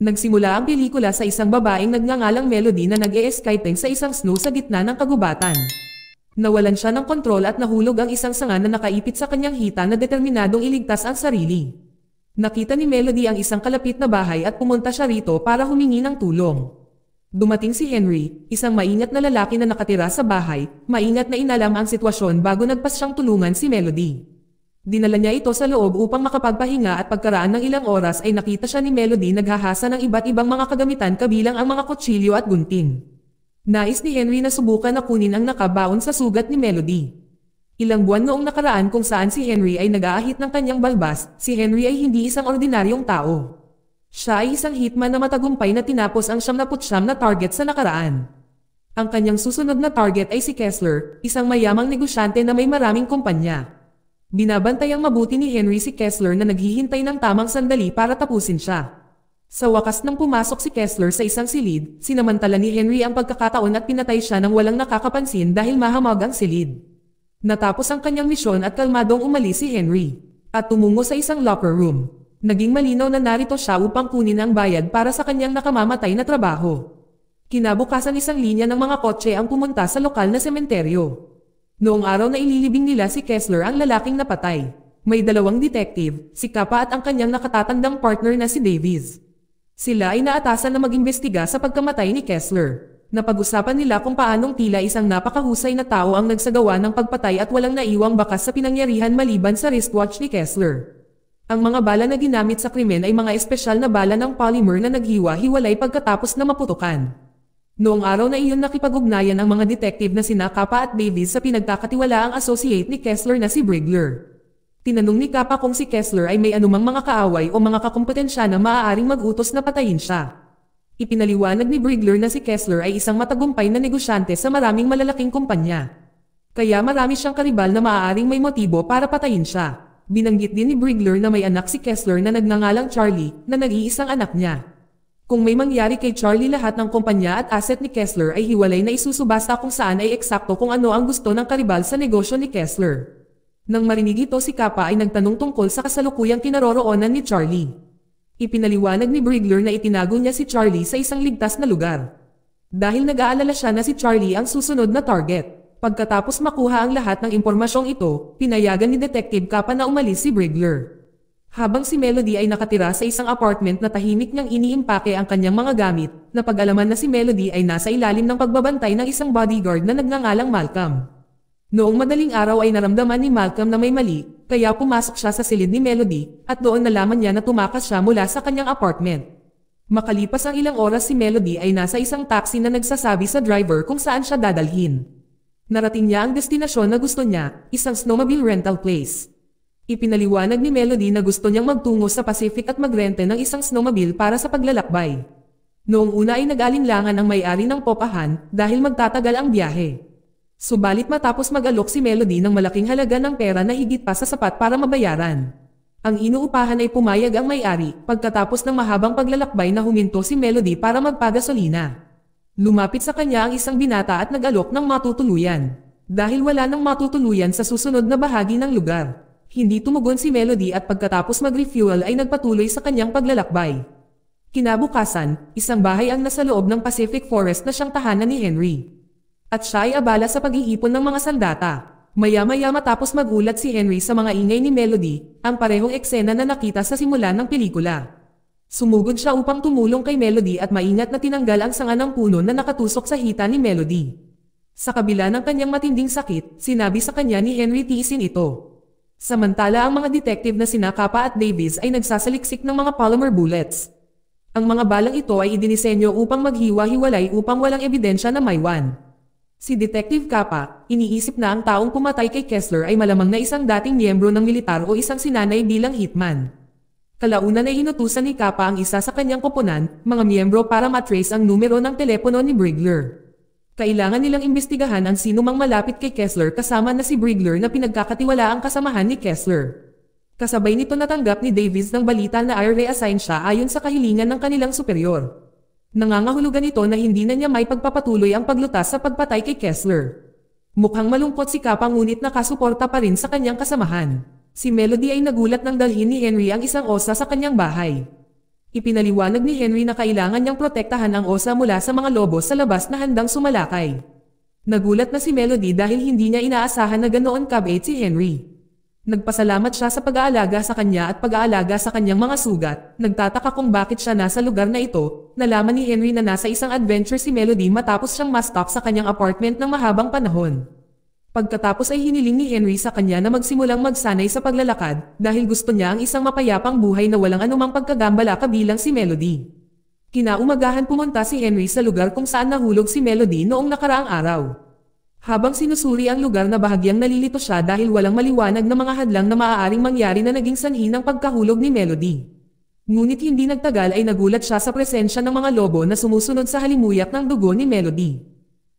Nagsimula ang pelikula sa isang babaeng nagngangalang Melody na nag-e-skating sa isang snow sa gitna ng kagubatan. Nawalan siya ng kontrol at nahulog ang isang sanga na nakaipit sa kanyang hita na determinadong iligtas ang sarili. Nakita ni Melody ang isang kalapit na bahay at pumunta siya rito para humingi ng tulong. Dumating si Henry, isang maingat na lalaki na nakatira sa bahay, maingat na inalam ang sitwasyon bago nagpas siyang tulungan si Melody. Dinala niya ito sa loob upang makapagpahinga at pagkaraan ng ilang oras ay nakita siya ni Melody naghahasa ng iba't ibang mga kagamitan kabilang ang mga kutsilyo at gunting. Nais ni Henry na subukan na kunin ang nakabaon sa sugat ni Melody. Ilang buwan noong nakaraan kung saan si Henry ay nag-aahit ng kanyang balbas, si Henry ay hindi isang ordinaryong tao. Siya ay isang hitman na matagumpay na tinapos ang 79 na target sa nakaraan. Ang kanyang susunod na target ay si Kessler, isang mayamang negosyante na may maraming kumpanya. Binabantayang mabuti ni Henry si Kessler na naghihintay ng tamang sandali para tapusin siya. Sa wakas nang pumasok si Kessler sa isang silid, sinamantala ni Henry ang pagkakataon at pinatay siya nang walang nakakapansin dahil mahamog ang silid. Natapos ang kanyang misyon at kalmadong umalis si Henry at tumungo sa isang locker room. Naging malinaw na narito siya upang kunin ang bayad para sa kanyang nakamamatay na trabaho. Kinabukasan isang linya ng mga kotse ang pumunta sa lokal na sementeryo. Noong araw na ililibing nila si Kessler ang lalaking napatay. May dalawang detective, si Kappa at ang kanyang nakatatandang partner na si Davies. Sila ay naatasan na mag-imbestiga sa pagkamatay ni Kessler. Napag-usapan nila kung paanong tila isang napakahusay na tao ang nagsagawa ng pagpatay at walang naiwang bakas sa pinangyarihan maliban sa wristwatch ni Kessler. Ang mga bala na ginamit sa krimen ay mga espesyal na bala ng polymer na naghiwa-hiwalay pagkatapos na maputukan. Noong araw na iyon nakipag-ugnayan ang mga detective na sina Kappa at Davies sa pinagkakatiwalaang associate ni Kessler na si Brigler. Tinanong ni Kappa kung si Kessler ay may anumang mga kaaway o mga kakumpetensya na maaaring mag-utos na patayin siya. Ipinaliwanag ni Brigler na si Kessler ay isang matagumpay na negosyante sa maraming malalaking kumpanya. Kaya marami siyang karibal na maaaring may motibo para patayin siya. Binanggit din ni Brigler na may anak si Kessler na nagngangalang Charlie, na nag-iisang anak niya. Kung may mangyari kay Charlie, lahat ng kumpanya at asset ni Kessler ay hiwalay na isusubasta kung saan ay eksakto kung ano ang gusto ng karibal sa negosyo ni Kessler. Nang marinig ito si Kappa ay nagtanong tungkol sa kasalukuyang kinaroroonan ni Charlie. Ipinaliwanag ni Brigler na itinago niya si Charlie sa isang ligtas na lugar. Dahil nag-aalala siya na si Charlie ang susunod na target. Pagkatapos makuha ang lahat ng impormasyong ito, pinayagan ni Detective Kappa na umalis si Brigler. Habang si Melody ay nakatira sa isang apartment na tahimik niyang iniimpake ang kanyang mga gamit, napag-alaman na si Melody ay nasa ilalim ng pagbabantay ng isang bodyguard na nagngangalang Malcolm. Noong madaling araw ay naramdaman ni Malcolm na may mali, kaya pumasok siya sa silid ni Melody, at doon nalaman niya na tumakas siya mula sa kanyang apartment. Makalipas ang ilang oras si Melody ay nasa isang taxi na nagsasabi sa driver kung saan siya dadalhin. Narating niya ang destinasyon na gusto niya, isang snowmobile rental place. Ipinaliwanag ni Melody na gusto niyang magtungo sa Pacific at magrente ng isang snowmobile para sa paglalakbay. Noong una ay nag-alinlangan ang may-ari ng popahan dahil magtatagal ang biyahe. Subalit matapos mag-alok si Melody ng malaking halaga ng pera na higit pa sa sapat para mabayaran. Ang inuupahan ay pumayag ang may-ari pagkatapos ng mahabang paglalakbay na huminto si Melody para magpagasolina. Lumapit sa kanya ang isang binata at nag-alok ng matutuluyan. Dahil wala nang matutuluyan sa susunod na bahagi ng lugar. Hindi tumugon si Melody at pagkatapos mag-refuel ay nagpatuloy sa kanyang paglalakbay. Kinabukasan, isang bahay ang nasa loob ng Pacific Forest na siyang tahanan ni Henry. At siya ay abala sa pag-iipon ng mga sandata. Maya-maya matapos magulat si Henry sa mga ingay ni Melody, ang parehong eksena na nakita sa simula ng pelikula. Sumugod siya upang tumulong kay Melody at maingat na tinanggal ang sanga ng puno na nakatusok sa hita ni Melody. Sa kabila ng kanyang matinding sakit, sinabi sa kanya ni Henry tiisin ito. Samantala ang mga detective na sina Kappa at Davies ay nagsasaliksik ng mga polymer bullets. Ang mga balang ito ay idinisenyo upang maghiwa-hiwalay upang walang ebidensya na maiwan. Si Detective Kappa, iniisip na ang taong pumatay kay Kessler ay malamang na isang dating miyembro ng militar o isang sinanay bilang hitman. Kalaunan ay inutusan ni Kappa ang isa sa kanyang koponan, mga miyembro para matrace ang numero ng telepono ni Brigler. Kailangan nilang imbestigahan ang sinumang malapit kay Kessler kasama na si Brigler na pinagkakatiwalaang kasamahan ni Kessler. Kasabay nito natanggap ni Davies ng balita na i-reassign siya ayon sa kahilingan ng kanilang superior. Nangangahulugan ito na hindi na niya may pagpapatuloy ang paglutas sa pagpatay kay Kessler. Mukhang malungkot si Kappa ngunit nakasuporta pa rin sa kanyang kasamahan. Si Melody ay nagulat nang dalhin ni Henry ang isang osa sa kanyang bahay. Ipinaliwanag ni Henry na kailangan niyang protektahan ang Osa mula sa mga lobo sa labas na handang sumalakay. Nagulat na si Melody dahil hindi niya inaasahan na ganoon kabait si Henry. Nagpasalamat siya sa pag-aalaga sa kanya at pag-aalaga sa kanyang mga sugat. Nagtataka kung bakit siya nasa lugar na ito. Nalaman ni Henry na nasa isang adventure si Melody matapos siyang ma-stop sa kanyang apartment ng mahabang panahon. Pagkatapos ay hiniling ni Henry sa kanya na magsimulang magsanay sa paglalakad dahil gusto niya ang isang mapayapang buhay na walang anumang pagkagambala kabilang si Melody. Kinaumagahan pumunta si Henry sa lugar kung saan nahulog si Melody noong nakaraang araw. Habang sinusuri ang lugar na bahagyang nalilito siya dahil walang maliwanag na mga hadlang na maaaring mangyari na naging sanhi ng pagkahulog ni Melody. Ngunit hindi nagtagal ay nagulat siya sa presensya ng mga lobo na sumusunod sa halimuyak ng dugo ni Melody.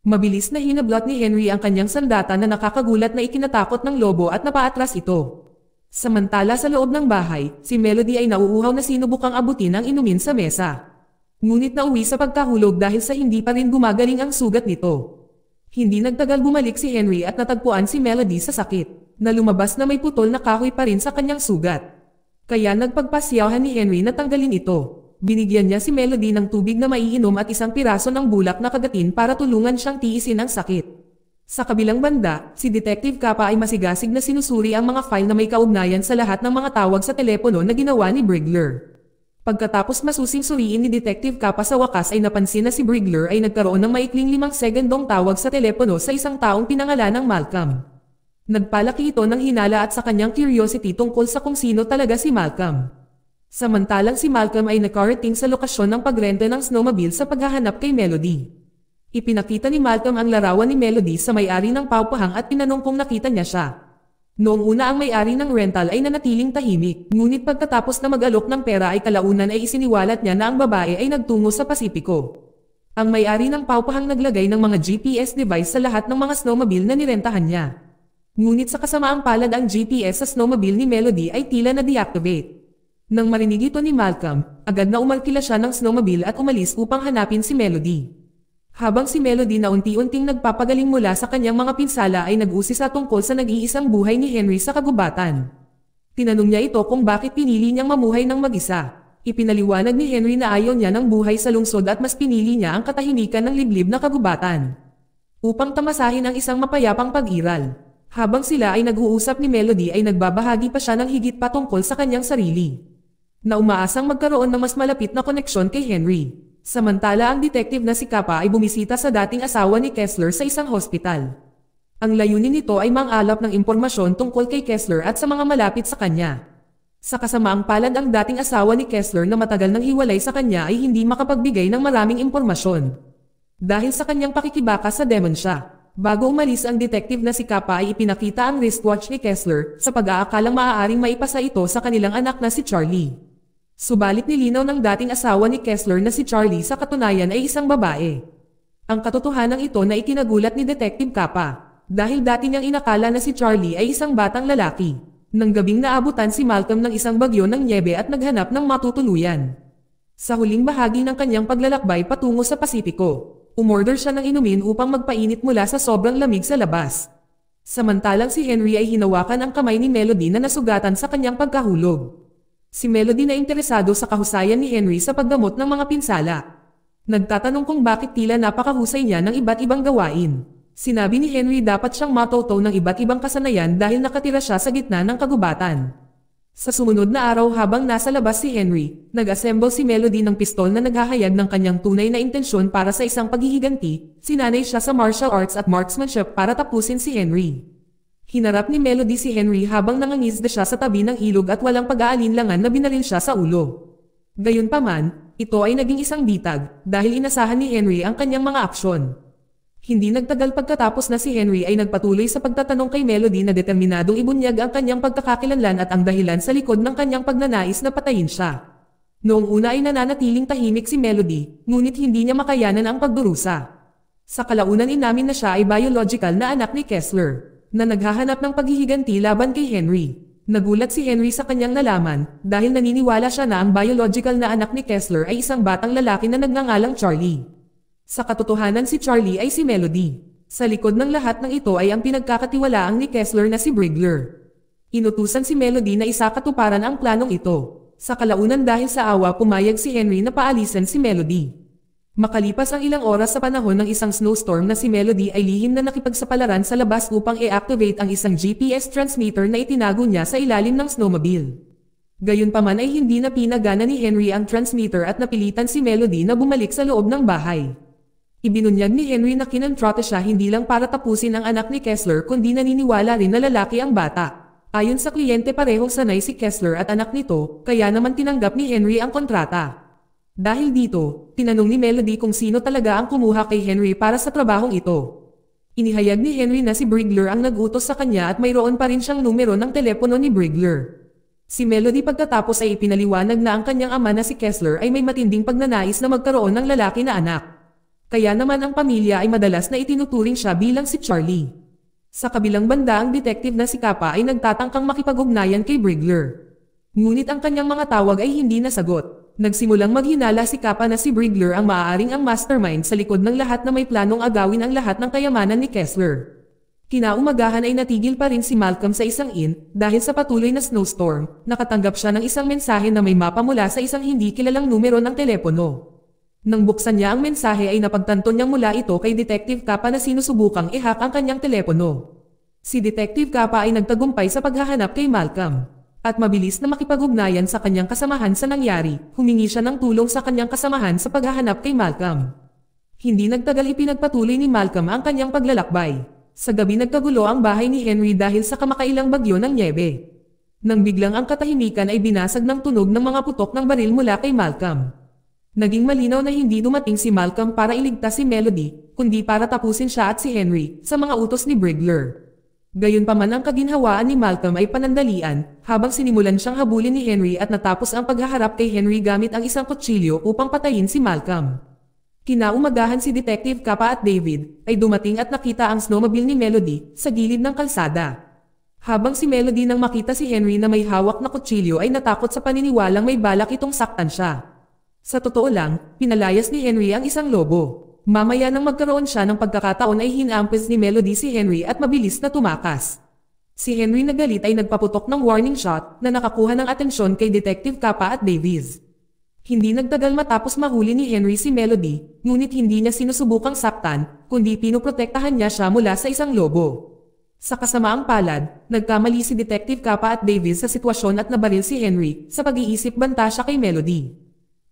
Mabilis na hinablot ni Henry ang kanyang sandata na nakakagulat na ikinatakot ng lobo at napaatras ito. Samantala sa loob ng bahay, si Melody ay nauuhaw na sinubukang abutin ang inumin sa mesa. Ngunit nauwi sa pagkahulog dahil sa hindi pa rin gumagaling ang sugat nito. Hindi nagtagal bumalik si Henry at natagpuan si Melody sa sakit, na lumabas na may putol na kahoy pa rin sa kanyang sugat. Kaya nagpagpasyahan ni Henry na tanggalin ito. Binigyan niya si Melody ng tubig na maiinom at isang piraso ng bulak na kagatin para tulungan siyang tiisin ang sakit. Sa kabilang banda, si Detective Kappa ay masigasig na sinusuri ang mga file na may kaugnayan sa lahat ng mga tawag sa telepono na ginawa ni Brigler. Pagkatapos masusing suriin ni Detective Kappa sa wakas ay napansin na si Brigler ay nagkaroon ng maikling 5 segundong tawag sa telepono sa isang taong pinangalan ng Malcolm. Nagpalaki ito ng hinala at sa kanyang curiosity tungkol sa kung sino talaga si Malcolm. Samantalang si Malcolm ay nakarating sa lokasyon ng pagrente ng snowmobile sa paghahanap kay Melody. Ipinakita ni Malcolm ang larawan ni Melody sa may-ari ng paupahang at tinanong kung nakita niya siya. Noong una ang may-ari ng rental ay nanatiling tahimik, ngunit pagkatapos na mag-alok ng pera ay kalaunan ay isiniwalat niya na ang babae ay nagtungo sa Pasipiko. Ang may-ari ng paupahang naglagay ng mga GPS device sa lahat ng mga snowmobile na nirentahan niya. Ngunit sa kasamaang palad ang GPS sa snowmobile ni Melody ay tila na-deactivate. Nang marinig ito ni Malcolm, agad na umarkila siya ng snowmobile at umalis upang hanapin si Melody. Habang si Melody na unti-unting nagpapagaling mula sa kanyang mga pinsala ay nag-usisa tungkol sa nag-iisang buhay ni Henry sa kagubatan. Tinanong niya ito kung bakit pinili niyang mamuhay ng mag-isa. Ipinaliwanag ni Henry na ayaw niya ng buhay sa lungsod at mas pinili niya ang katahimikan ng liblib na kagubatan. Upang tamasahin ang isang mapayapang pag-iral. Habang sila ay nag-uusap ni Melody ay nagbabahagi pa siya ng higit pa tungkol sa kanyang sarili. Na umaasang magkaroon ng mas malapit na koneksyon kay Henry. Samantala ang detective na si Kappa ay bumisita sa dating asawa ni Kessler sa isang hospital. Ang layunin nito ay mang-alap ng impormasyon tungkol kay Kessler at sa mga malapit sa kanya. Sa kasamaang palad ang dating asawa ni Kessler na matagal nang hiwalay sa kanya ay hindi makapagbigay ng maraming impormasyon. Dahil sa kanyang pakikibaka sa demensya. Bago umalis ang detective na si Kappa ay ipinakita ang wristwatch ni Kessler sa pag-aakalang maaaring maipasa ito sa kanilang anak na si Charlie. Subalit nilinaw ng dating asawa ni Kessler na si Charlie sa katunayan ay isang babae. Ang katotohanan ito na ikinagulat ni Detective Kappa, dahil dati niyang inakala na si Charlie ay isang batang lalaki. Nang gabing naabutan si Malcolm ng isang bagyo ng nyebe at naghanap ng matutuluyan. Sa huling bahagi ng kanyang paglalakbay patungo sa Pasipiko, umorder siya ng inumin upang magpainit mula sa sobrang lamig sa labas. Samantalang si Henry ay hinawakan ang kamay ni Melody na nasugatan sa kanyang pagkahulog. Si Melody na interesado sa kahusayan ni Henry sa paggamot ng mga pinsala. Nagtatanong kung bakit tila napakahusay niya ng iba't ibang gawain. Sinabi ni Henry dapat siyang matuto ng iba't ibang kasanayan dahil nakatira siya sa gitna ng kagubatan. Sa sumunod na araw habang nasa labas si Henry, nag-assemble si Melody ng pistol na naghahayag ng kanyang tunay na intensyon para sa isang paghihiganti. Sinanay siya sa martial arts at marksmanship para tapusin si Henry. Hinarap ni Melody si Henry habang nangangisda siya sa tabi ng ilog at walang pag-aalinlangan na binaril siya sa ulo. Gayunpaman, ito ay naging isang bitag dahil inasahan ni Henry ang kanyang mga aksyon. Hindi nagtagal pagkatapos na si Henry ay nagpatuloy sa pagtatanong kay Melody na determinadong ibunyag ang kanyang pagkakakilanlan at ang dahilan sa likod ng kanyang pagnanais na patayin siya. Noong una ay nananatiling tahimik si Melody, ngunit hindi niya makayanan ang pagdurusa. Sa kalaunan inamin na siya ay biological na anak ni Kessler, na naghahanap ng paghihiganti laban kay Henry. Nagulat si Henry sa kanyang nalaman, dahil naniniwala siya na ang biological na anak ni Kessler ay isang batang lalaki na nagngangalang Charlie. Sa katotohanan si Charlie ay si Melody. Sa likod ng lahat ng ito ay ang pinagkakatiwalaang ni Kessler na si Brigler. Inutusan si Melody na isakatuparan ang planong ito. Sa kalaunan dahil sa awa pumayag si Henry na paalisan si Melody. Makalipas ang ilang oras sa panahon ng isang snowstorm na si Melody ay lihim na nakipagsapalaran sa labas upang i-activate ang isang GPS transmitter na itinago niya sa ilalim ng snowmobile. Gayunpaman ay hindi na pinagana ni Henry ang transmitter at napilitan si Melody na bumalik sa loob ng bahay. Ibinunyag ni Henry na kinontrata siya hindi lang para tapusin ang anak ni Kessler kundi naniniwala rin na lalaki ang bata. Ayon sa kliyente parehong sanay si Kessler at anak nito, kaya naman tinanggap ni Henry ang kontrata. Dahil dito, tinanong ni Melody kung sino talaga ang kumuha kay Henry para sa trabahong ito. Inihayag ni Henry na si Brigler ang nag-utos sa kanya at mayroon pa rin siyang numero ng telepono ni Brigler. Si Melody pagkatapos ay ipinaliwanag na ang kanyang ama na si Kessler ay may matinding pagnanais na magkaroon ng lalaki na anak. Kaya naman ang pamilya ay madalas na itinuturing siya bilang si Charlie. Sa kabilang banda ang detective na si Kappa ay nagtatangkang makipag-ugnayan kay Brigler. Ngunit ang kanyang mga tawag ay hindi nasagot. Nagsimulang maghinala si Kappa na si Brigler ang maaaring ang mastermind sa likod ng lahat na may planong agawin ang lahat ng kayamanan ni Kessler. Kinaumagahan ay natigil pa rin si Malcolm sa isang inn dahil sa patuloy na snowstorm. Nakatanggap siya ng isang mensahe na may mapa mula sa isang hindi kilalang numero ng telepono. Nang buksan niya ang mensahe ay napagtanto niyang mula ito kay Detective Kappa na sinusubukang i-hack ang kanyang telepono. Si Detective Kappa ay nagtagumpay sa paghahanap kay Malcolm. At mabilis na makipag-ugnayan sa kanyang kasamahan sa nangyari, humingi siya ng tulong sa kanyang kasamahan sa paghahanap kay Malcolm. Hindi nagtagal ipinagpatuloy ni Malcolm ang kanyang paglalakbay. Sa gabi nagkagulo ang bahay ni Henry dahil sa kamakailang bagyo ng nyebe. Nang biglang ang katahimikan ay binasag ng tunog ng mga putok ng baril mula kay Malcolm. Naging malinaw na hindi dumating si Malcolm para iligtas si Melody, kundi para tapusin siya at si Henry sa mga utos ni Brigler. Gayunpaman ang kaginhawaan ni Malcolm ay panandalian, habang sinimulan siyang habulin ni Henry at natapos ang paghaharap kay Henry gamit ang isang kutsilyo upang patayin si Malcolm. Kinaumagahan si Detective Kappa at David ay dumating at nakita ang snowmobile ni Melody sa gilid ng kalsada. Habang si Melody nang makita si Henry na may hawak na kutsilyo ay natakot sa paniniwalang may balak itong saktan siya. Sa totoo lang, pinalayas ni Henry ang isang lobo. Mamaya nang magkaroon siya ng pagkakataon ay hinampes ni Melody si Henry at mabilis na tumakas. Si Henry na galit ay nagpaputok ng warning shot na nakakuha ng atensyon kay Detective Kappa at Davies. Hindi nagtagal matapos mahuli ni Henry si Melody, ngunit hindi niya sinusubukang saktan, kundi pinoprotektahan niya siya mula sa isang lobo. Sa kasamaang palad, nagkamali si Detective Kappa at Davies sa sitwasyon at nabaril si Henry sa pag-iisip banta siya kay Melody.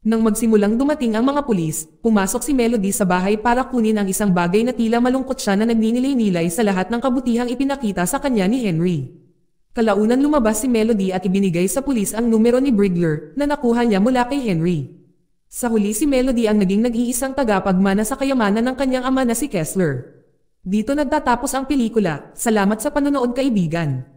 Nang magsimulang dumating ang mga pulis, pumasok si Melody sa bahay para kunin ang isang bagay na tila malungkot siya na nagninilay-nilay sa lahat ng kabutihang ipinakita sa kanya ni Henry. Kalaunan lumabas si Melody at ibinigay sa pulis ang numero ni Brigler na nakuha niya mula kay Henry. Sa huli si Melody ang naging nag-iisang tagapagmana sa kayamanan ng kanyang ama na si Kessler. Dito nagtatapos ang pelikula. Salamat sa panonood kaibigan.